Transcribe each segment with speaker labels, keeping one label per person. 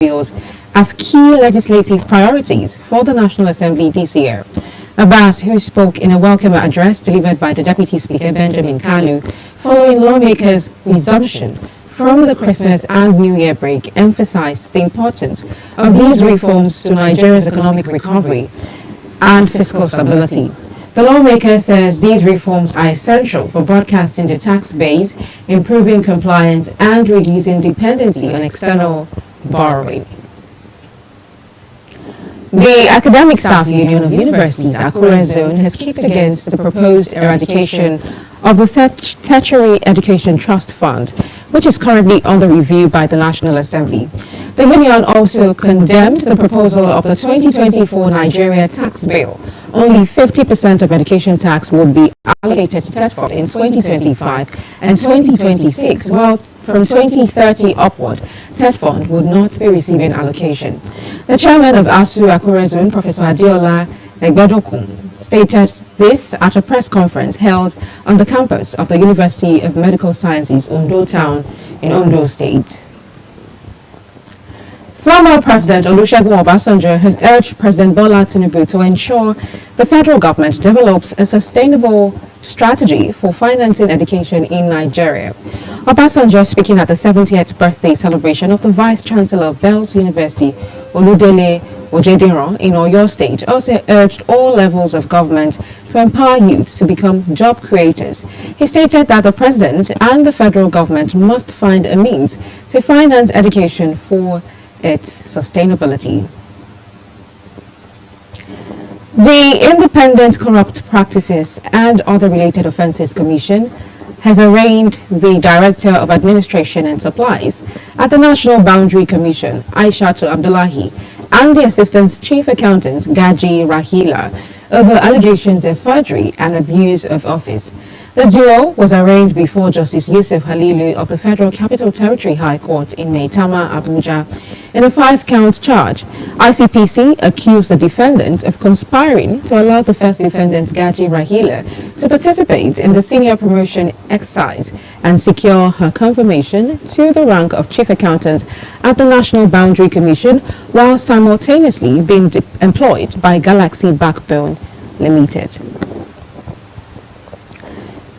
Speaker 1: bills as key legislative priorities for the National Assembly this year. Abbas, who spoke in a welcome address delivered by the Deputy Speaker Benjamin Kalu following lawmakers' resumption from the Christmas and New Year break, emphasized the importance of these reforms to Nigeria's economic recovery and fiscal stability. The lawmaker says these reforms are essential for broadcasting the tax base, improving compliance, and reducing dependency on external borrowing. The Academic Staff Union of Universities, Akure Zone, has kicked against the proposed eradication of the Tertiary Education Trust Fund, which is currently under review by the National Assembly. The union also condemned the proposal of the 2024 Nigeria tax bill. Only 50% of education tax would be allocated to TETFund in 2025 and 2026, while from 2030 upward, TETFund would not be receiving allocation. The chairman of ASU Akure Zone, Professor Adiola Egbedokun, stated this at a press conference held on the campus of the University of Medical Sciences, Ondo Town in Ondo State. Former President Olusegun Obasanjo has urged President Bola Tinubu to ensure the federal government develops a sustainable strategy for financing education in Nigeria. Obasanjo, speaking at the 70th birthday celebration of the Vice Chancellor of Bells University, Oludele Ojediran in Oyo State, also urged all levels of government to empower youth to become job creators. He stated that the president and the federal government must find a means to finance education for its sustainability. The Independent Corrupt Practices and Other Related Offences Commission has arraigned the Director of Administration and Supplies at the National Boundary Commission, Aishatu Abdullahi, and the Assistant Chief Accountant, Gaji Rahila, over allegations of forgery and abuse of office. The duo was arraigned before Justice Yusuf Halilu of the Federal Capital Territory High Court in Maitama, Abuja, in a 5-count charge. ICPC accused the defendant of conspiring to allow the first defendant, Gaji Rahila, to participate in the senior promotion exercise and secure her confirmation to the rank of Chief Accountant at the National Boundary Commission while simultaneously being employed by Galaxy Backbone Limited.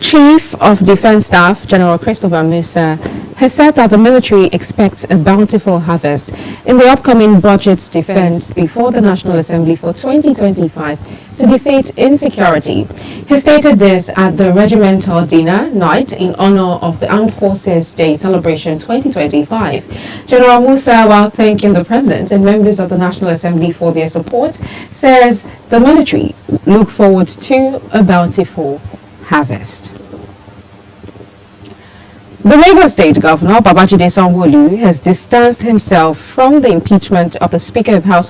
Speaker 1: Chief of Defense Staff General Christopher Musa has said that the military expects a bountiful harvest in the upcoming budget defense before the National Assembly for 2025 to defeat insecurity. He stated this at the regimental dinner night in honor of the Armed Forces Day celebration 2025. General Musa, while thanking the President and members of the National Assembly for their support, says the military look forward to a bountiful harvest. The Lagos State Governor, Babajide Sanwo-Olu, has distanced himself from the impeachment of the Speaker of the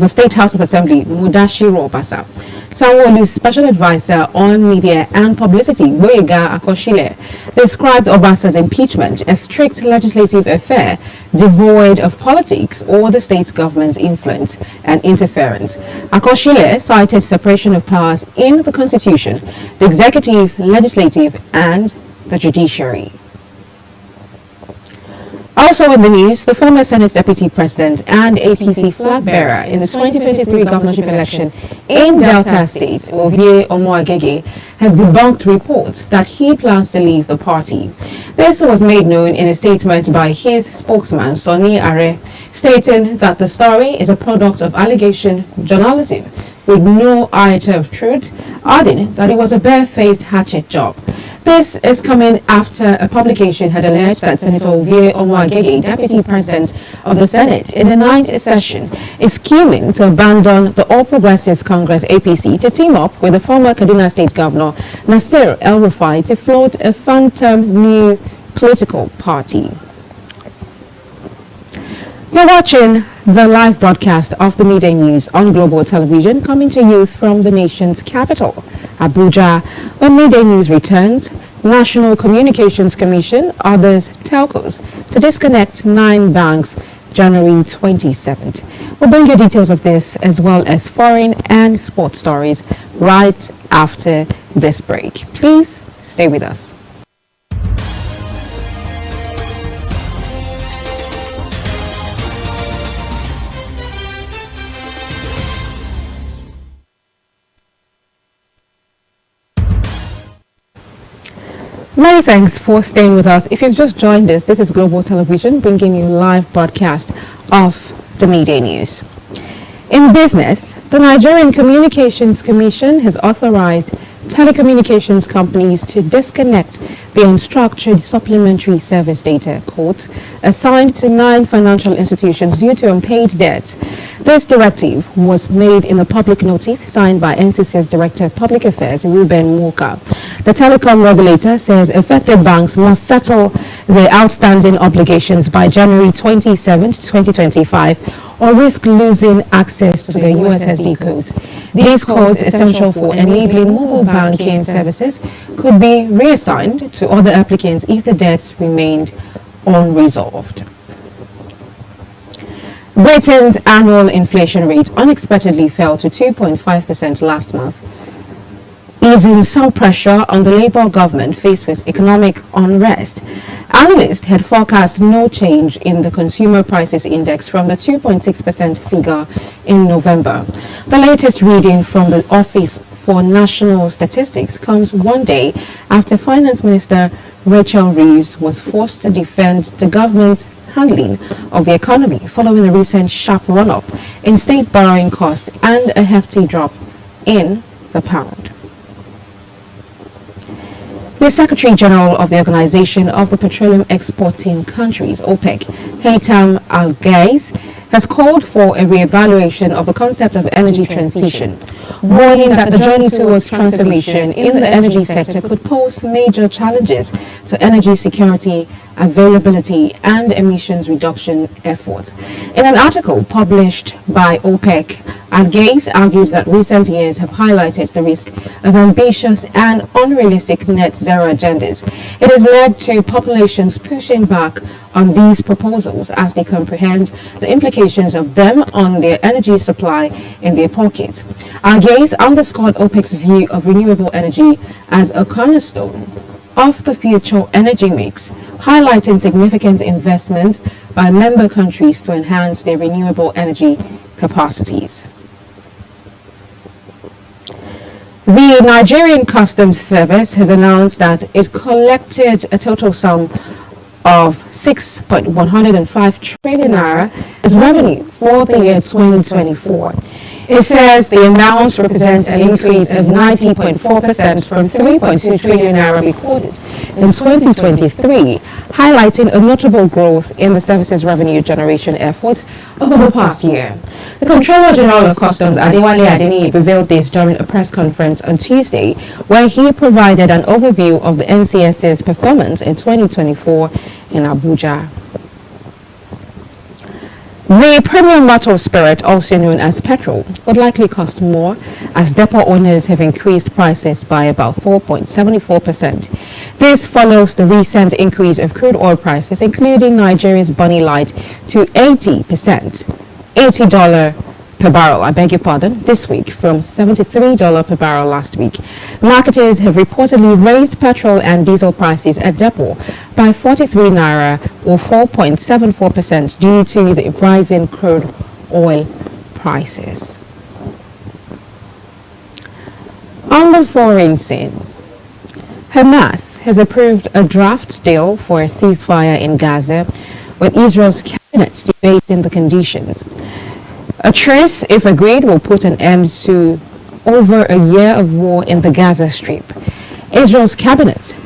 Speaker 1: State House of Assembly, Mudashiru Obasa. Sanwo-Olu's special advisor on media and publicity, Boyega Akoshile, described Obasa's impeachment as strict legislative affair devoid of politics or the state government's influence and interference. Akoshile cited separation of powers in the Constitution, the executive, legislative, and the judiciary. Also in the news, the former Senate Deputy President and APC flag bearer in the 2023 governorship election in Delta State, Ovie Omoagege, has debunked reports that he plans to leave the party. This was made known in a statement by his spokesman, Sonny Are, stating that the story is a product of allegation journalism with no iota of truth, adding that it was a barefaced hatchet job. This is coming after a publication had alleged that Senator Ovie Omoagege, Deputy President of the Senate in the 9th session, is scheming to abandon the All Progressives Congress APC to team up with the former Kaduna State Governor Nasir El-Rufai to float a phantom new political party. You're watching the live broadcast of the Midday News on Global Television, coming to you from the nation's capital, Abuja. When Midday News returns, National Communications Commission orders telcos to disconnect 9 banks January 27th. We'll bring you details of this as well as foreign and sports stories right after this break. Please stay with us. Many thanks for staying with us. If you've just joined us, this is Global Television bringing you live broadcast of the Midday News. In business, the Nigerian Communications Commission has authorized telecommunications companies to disconnect the unstructured supplementary service data codes assigned to 9 financial institutions due to unpaid debt. This directive was made in a public notice signed by NCC's Director of Public Affairs, Ruben Moka. The telecom regulator says affected banks must settle their outstanding obligations by January 27, 2025, or risk losing access to the USSD codes. These codes, essential for enabling mobile banking services, could be reassigned to other applicants if the debts remained unresolved. Britain's annual inflation rate unexpectedly fell to 2.5% last month, easing some pressure on the Labour government faced with economic unrest. Analysts had forecast no change in the Consumer Prices Index from the 2.6% figure in November. The latest reading from the Office for National Statistics comes one day after Finance Minister Rachel Reeves was forced to defend the government's handling of the economy following a recent sharp run-up in state borrowing costs and a hefty drop in the pound. The Secretary General of the Organization of the Petroleum Exporting Countries, OPEC, Haytham Al-Ghais, has called for a re-evaluation of the concept of energy transition, warning that the journey towards transformation in the energy sector could pose major challenges to energy security, availability, and emissions reduction efforts. In an article published by OPEC, Al-Ghais argued that recent years have highlighted the risk of ambitious and unrealistic net zero agendas. It has led to populations pushing back on these proposals as they comprehend the implications of them on their energy supply in their pockets. Al-Ghais underscored OPEC's view of renewable energy as a cornerstone of the future energy mix, highlighting significant investments by member countries to enhance their renewable energy capacities. The Nigerian Customs Service has announced that it collected a total sum of 6.105 trillion naira as revenue for the year 2024. It says the amount represents an increase of 90.4% from 3.2 trillion naira recorded in 2023, highlighting a notable growth in the service's revenue generation efforts over the past year. The Comptroller General of Customs, Adewale Adeniyi, revealed this during a press conference on Tuesday, where he provided an overview of the NCS's performance in 2024 in Abuja. The premium bottled spirit, also known as petrol, would likely cost more as depot owners have increased prices by about 4.74%. This follows the recent increase of crude oil prices, including Nigeria's Bonny Light, to 80% per barrel, this week from $73 per barrel last week. Marketers have reportedly raised petrol and diesel prices at depot by 43 naira or 4.74% due to the rising crude oil prices. On the foreign scene, Hamas has approved a draft deal for a ceasefire in Gaza, with Israel's cabinet debating the conditions. A truce, if agreed, will put an end to over a year of war in the Gaza Strip. Israel's cabinet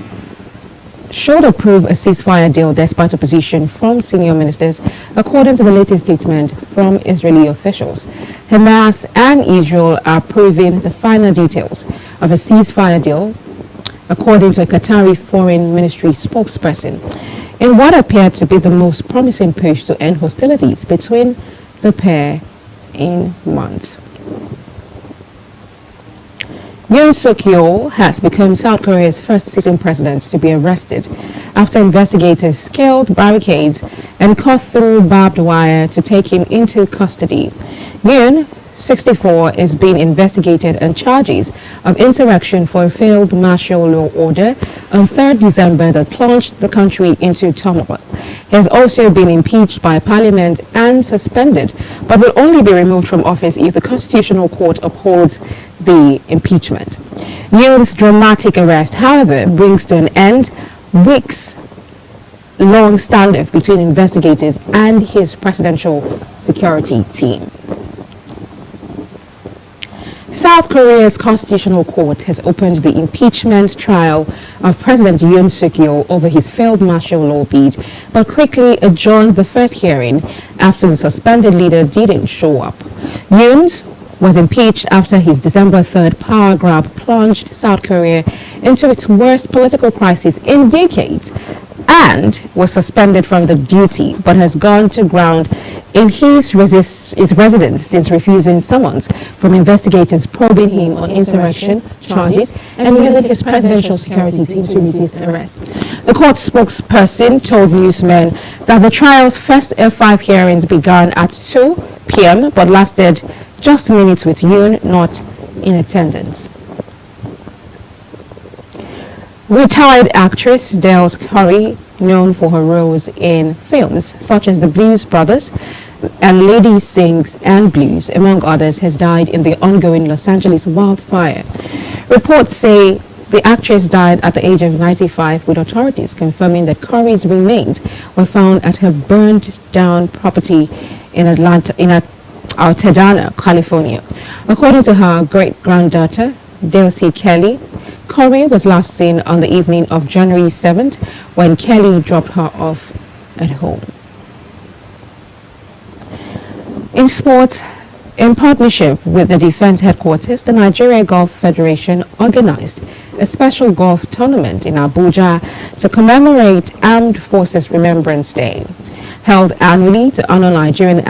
Speaker 1: should approve a ceasefire deal despite opposition from senior ministers, according to the latest statement from Israeli officials. Hamas and Israel are approving the final details of a ceasefire deal, according to a Qatari Foreign Ministry spokesperson, in what appeared to be the most promising push to end hostilities between the pair in months. Yoon Suk-yeol has become South Korea's first sitting president to be arrested after investigators scaled barricades and cut through barbed wire to take him into custody. Yoon, 64, is being investigated on charges of insurrection for a failed martial law order on 3rd December that plunged the country into turmoil. He has also been impeached by Parliament and suspended, but will only be removed from office if the Constitutional Court upholds the impeachment. Yoon's dramatic arrest, however, brings to an end weeks long standoff between investigators and his presidential security team. South Korea's Constitutional Court has opened the impeachment trial of President Yoon Suk-yeol over his failed martial law bid, but quickly adjourned the first hearing after the suspended leader didn't show up. Yoon was impeached after his December 3rd power grab plunged South Korea into its worst political crisis in decades and was suspended from the duty, but has gone to ground in his residence since refusing summons from investigators probing him on insurrection charges and using his presidential security team to resist arrest. The court spokesperson told newsmen that the trial's first F5 hearings began at 2 p.m. but lasted just minutes, with Yoon not in attendance. Retired actress Dales Curry, known for her roles in films such as The Blues Brothers and Lady Sings and Blues, among others, has died in the ongoing Los Angeles wildfire. Reports say the actress died at the age of 95, with authorities confirming that Curry's remains were found at her burned-down property in Altadena, California. According to her great-granddaughter, Delcy Kelly, Curry was last seen on the evening of January 7th when Kelly dropped her off at home. In sports, in partnership with the Defense Headquarters, the Nigeria Golf Federation organized a special golf tournament in Abuja to commemorate Armed Forces Remembrance Day. Held annually to honor Nigerian